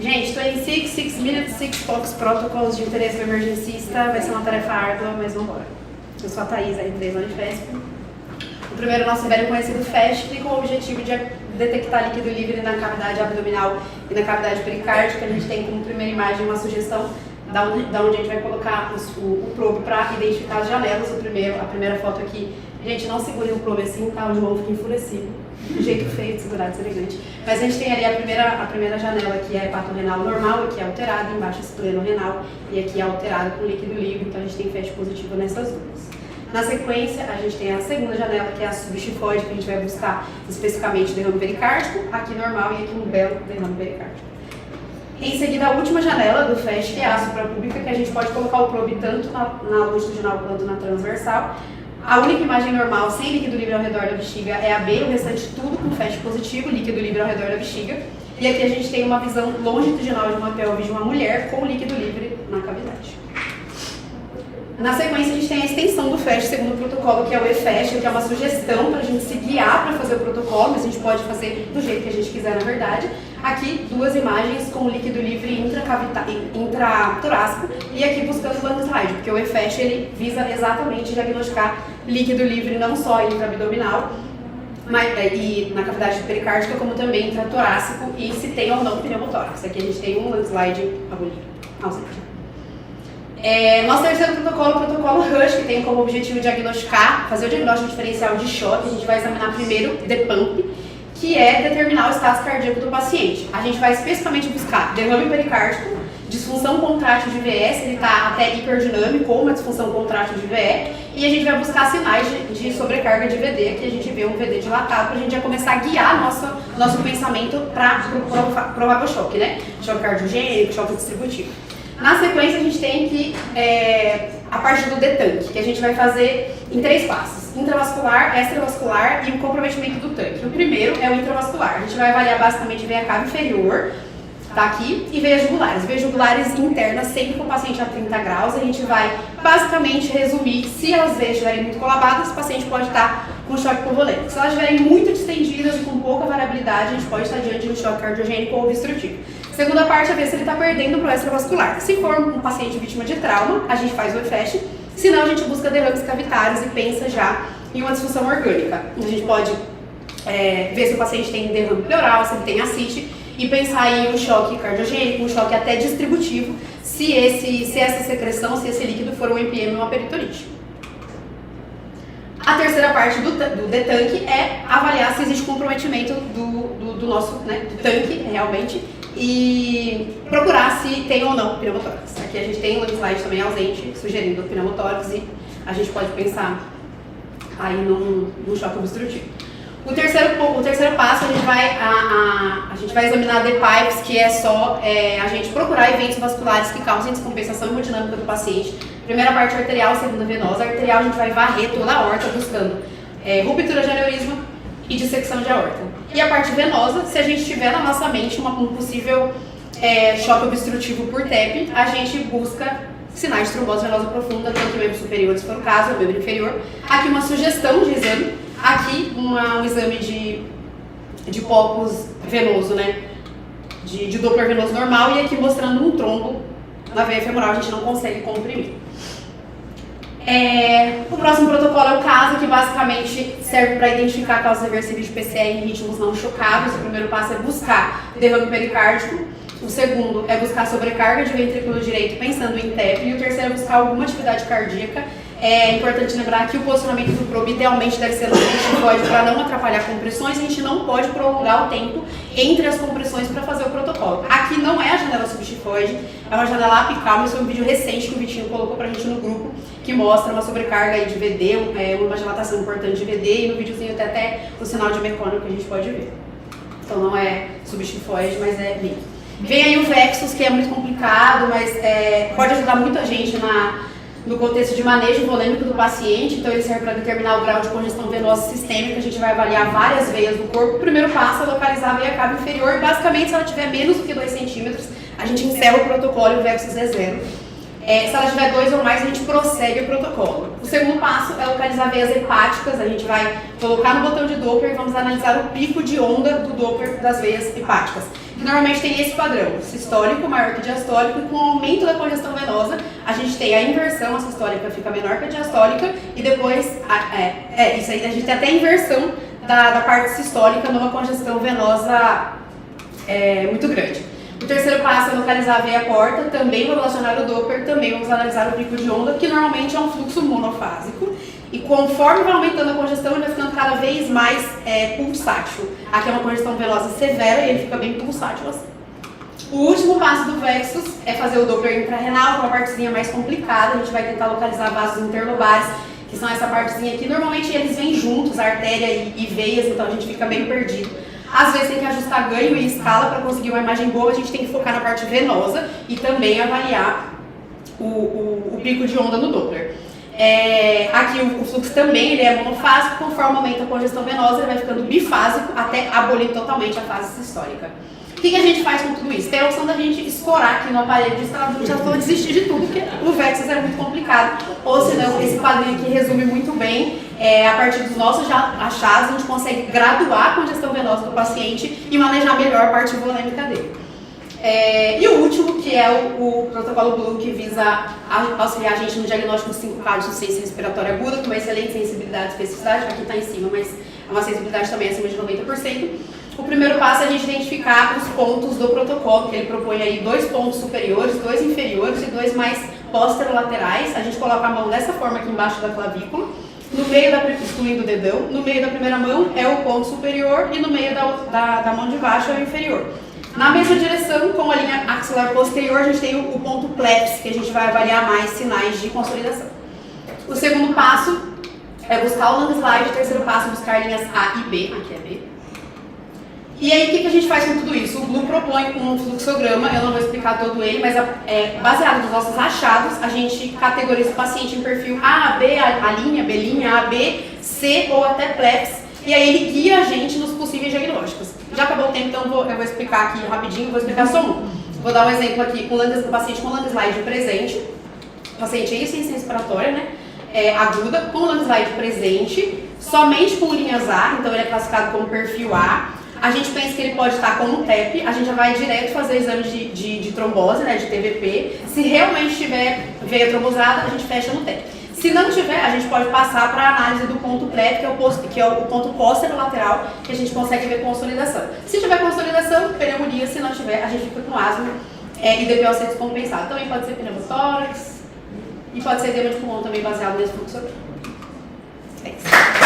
Gente, 6 minutes, 6 poucos protocolos de interesse do emergencista. Vai ser uma tarefa árdua, mas vamos embora. Eu sou a Thaís, R3 Unifesp. O primeiro, nosso velho conhecido FAST, com o objetivo de detectar líquido livre na cavidade abdominal e na cavidade pericárdica. A gente tem como primeira imagem uma sugestão da onde a gente vai colocar o probe para identificar as janelas. A primeira foto aqui. Gente, não segurem o probe assim, tá? O João fica enfurecido. De jeito feio de segurar, deselegante. Mas a gente tem ali a primeira janela, que é hepato-renal normal, aqui é alterado, embaixo é espleno-renal, e aqui é alterado com líquido livre, então a gente tem FAST positivo nessas duas. Na sequência, a gente tem a segunda janela, que é a subchifoide, que a gente vai buscar especificamente derrame pericárdico, aqui normal e aqui um belo derrame pericárdico. Em seguida, a última janela do FAST, que é a suprapúbica, que a gente pode colocar o probe tanto na longitudinal quanto na transversal. A única imagem normal, sem líquido livre ao redor da bexiga, é a B, o restante tudo com FAST positivo, líquido livre ao redor da bexiga. E aqui a gente tem uma visão longitudinal de uma pelve de uma mulher com líquido livre na cavidade. Na sequência, a gente tem a extensão do FAST segundo o protocolo, que é o EFAST, que é uma sugestão para a gente se guiar para fazer o protocolo, mas a gente pode fazer do jeito que a gente quiser, na verdade. Aqui, duas imagens com líquido livre intratorácico e aqui buscando o landslide, porque o EFAST ele visa exatamente diagnosticar líquido livre não só intraabdominal e na cavidade pericárdica, como também intratorácico e se tem ou não pneumotórax. Aqui a gente tem um landslide ausente. Nosso terceiro protocolo, o protocolo RUSH, que tem como objetivo fazer o diagnóstico diferencial de choque. A gente vai examinar primeiro o DEPUMP, que é determinar o estado cardíaco do paciente. A gente vai especificamente buscar derrame pericárdico, disfunção contrátil de VE, se ele está até hiperdinâmico ou uma disfunção contrátil de VE, e a gente vai buscar sinais de sobrecarga de VD, aqui a gente vê um VD dilatado, para a gente já começar a guiar nosso pensamento para o provável choque, né? Choque cardiogênico, choque distributivo. Na sequência, a gente tem que, a parte do detanque, que a gente vai fazer em 3 passos: intravascular, extravascular e o comprometimento do tanque. O primeiro é o intravascular. A gente vai avaliar basicamente veia cava inferior, tá aqui, e veias jugulares. Veias jugulares internas, sempre com o paciente a 30 graus. A gente vai basicamente resumir: se as veias estiverem muito colabadas, o paciente pode estar com choque hipovolêmico. Se elas estiverem muito distendidas e com pouca variabilidade, a gente pode estar diante de um choque cardiogênico ou obstrutivo. Segunda parte é ver se ele está perdendo para o extravascular. Se for um paciente vítima de trauma, a gente faz o EFAST. Se não, a gente busca derrames cavitários e pensa já em uma disfunção orgânica. A gente pode ver se o paciente tem derrame pleural, se ele tem ascite, e pensar em um choque cardiogênico, um choque até distributivo, se essa secreção, se esse líquido for um MPM ou uma peritonite. A terceira parte do detanque é avaliar se existe comprometimento do nosso do tanque, realmente, e procurar se tem ou não pneumotórax. Aqui a gente tem um slide também ausente, sugerindo pneumotórax, e a gente pode pensar aí num choque obstrutivo. O terceiro passo, a gente vai examinar DPIPES, que é só a gente procurar eventos vasculares que causem descompensação hemodinâmica do paciente. Primeira parte arterial, segunda venosa. A arterial a gente vai varrer toda a aorta buscando ruptura de aneurisma e dissecção de aorta. E a parte venosa, se a gente tiver na nossa mente um possível choque obstrutivo por TEP, a gente busca sinais de trombose venosa profunda, tanto membro superior, se for o caso, ou membro inferior. Aqui uma sugestão de exame, aqui um exame de POCUS venoso, né? De Doppler venoso normal, e aqui mostrando um trombo na veia femoral, a gente não consegue comprimir. O próximo protocolo é o CASA, que basicamente serve para identificar causas reversíveis de PCE em ritmos não chocados. O primeiro passo é buscar derrame pericárdico. O segundo é buscar sobrecarga de ventrículo direito pensando em TEP. E o terceiro é buscar alguma atividade cardíaca. É importante lembrar que o posicionamento do probe idealmente deve ser no subchifoide para não atrapalhar compressões. A gente não pode prolongar o tempo entre as compressões para fazer o protocolo. Aqui não é a janela subchifoide, é uma janela apical, mas foi um vídeo recente que o Vitinho colocou pra gente no grupo, que mostra uma sobrecarga aí de VD, uma dilatação importante de VD, e no videozinho tem até o sinal de mecônico que a gente pode ver. Então não é subchifoide, mas é link. Vem aí o Vexus, que é muito complicado, mas pode ajudar muita gente no contexto de manejo volêmico do paciente. Então ele serve para determinar o grau de congestão venosa sistêmica. A gente vai avaliar várias veias do corpo. O primeiro passo é localizar a veia cava inferior. Basicamente, se ela tiver menos do que 2 centímetros, a gente encerra o protocolo e o Vexus é 0. Se ela tiver 2 ou mais, a gente prossegue o protocolo. O segundo passo é localizar veias hepáticas. A gente vai colocar no botão de Doppler e vamos analisar o pico de onda do Doppler das veias hepáticas. Que normalmente tem esse padrão, sistólico maior que diastólico, e com o aumento da congestão venosa, a gente tem a inversão, a sistólica fica menor que a diastólica, e depois, isso aí, a gente tem até a inversão da parte sistólica numa congestão venosa muito grande. O terceiro passo é localizar a veia porta, também vamos relacionar o Doppler, também vamos analisar o pico de onda, que normalmente é um fluxo monofásico, e conforme vai aumentando a congestão, ele vai ficando cada vez mais pulsátil. Aqui é uma congestão venosa severa e ele fica bem pulsátil assim. O último passo do Vexus é fazer o Doppler intrarrenal, que é uma partezinha mais complicada. A gente vai tentar localizar vasos interlobares, que são essa partezinha aqui. Normalmente eles vêm juntos, artéria e veias, então a gente fica meio perdido. Às vezes tem que ajustar ganho e escala para conseguir uma imagem boa, a gente tem que focar na parte venosa e também avaliar o pico de onda no Doppler. Aqui o fluxo também ele é monofásico, conforme aumenta a congestão venosa, ele vai ficando bifásico até abolir totalmente a fase sistólica. O que a gente faz com tudo isso? Tem a opção da gente escorar aqui no aparelho de instalador, já estou desistir de tudo, porque o Vexus é muito complicado. Ou senão, esse quadrinho aqui resume muito bem, a partir dos nossos achados, a gente consegue graduar a congestão venosa do paciente e manejar melhor a parte volêmica dele. E o último, que é o protocolo Blue, que visa auxiliar a gente no diagnóstico dos 5 casos de insuficiência respiratória aguda, com uma excelente sensibilidade e especificidade, aqui está em cima, mas é uma sensibilidade também acima de 90%. O primeiro passo é a gente identificar os pontos do protocolo, que ele propõe aí 2 pontos superiores, 2 inferiores e 2 mais posterolaterais. A gente coloca a mão dessa forma aqui embaixo da clavícula, no meio excluindo o dedão, no meio da primeira mão é o ponto superior e no meio da mão de baixo é o inferior. Na mesma direção, com a linha axilar posterior, a gente tem o ponto plexo, que a gente vai avaliar mais sinais de consolidação. O segundo passo é buscar o long slide, o terceiro passo é buscar linhas A e B, aqui é B. E aí, o que a gente faz com tudo isso? O Blue propõe um fluxograma, eu não vou explicar todo ele, mas baseado nos nossos achados, a gente categoriza o paciente em perfil A, B, A linha, B linha, A, B, C ou até plex, e aí ele guia a gente nos possíveis diagnósticos. Já acabou o tempo, então eu vou explicar aqui rapidinho, vou explicar só um. Vou dar um exemplo aqui, o paciente com long slide presente, o paciente é insuficiência respiratória, né? Aguda, com long slide presente, somente com linhas A, então ele é classificado como perfil A. A gente pensa que ele pode estar com um TEP, a gente já vai direto fazer exame de trombose, né, de TVP. Se realmente tiver veia trombosada, a gente fecha no TEP. Se não tiver, a gente pode passar para a análise do ponto PrEP, que é o ponto posterolateral, que a gente consegue ver consolidação. Se tiver consolidação, pneumonia. Se não tiver, a gente fica com asma e DPOC descompensado. Também pode ser pneumotórax e pode ser edema de pulmão também baseado nesse fluxo aqui. É isso.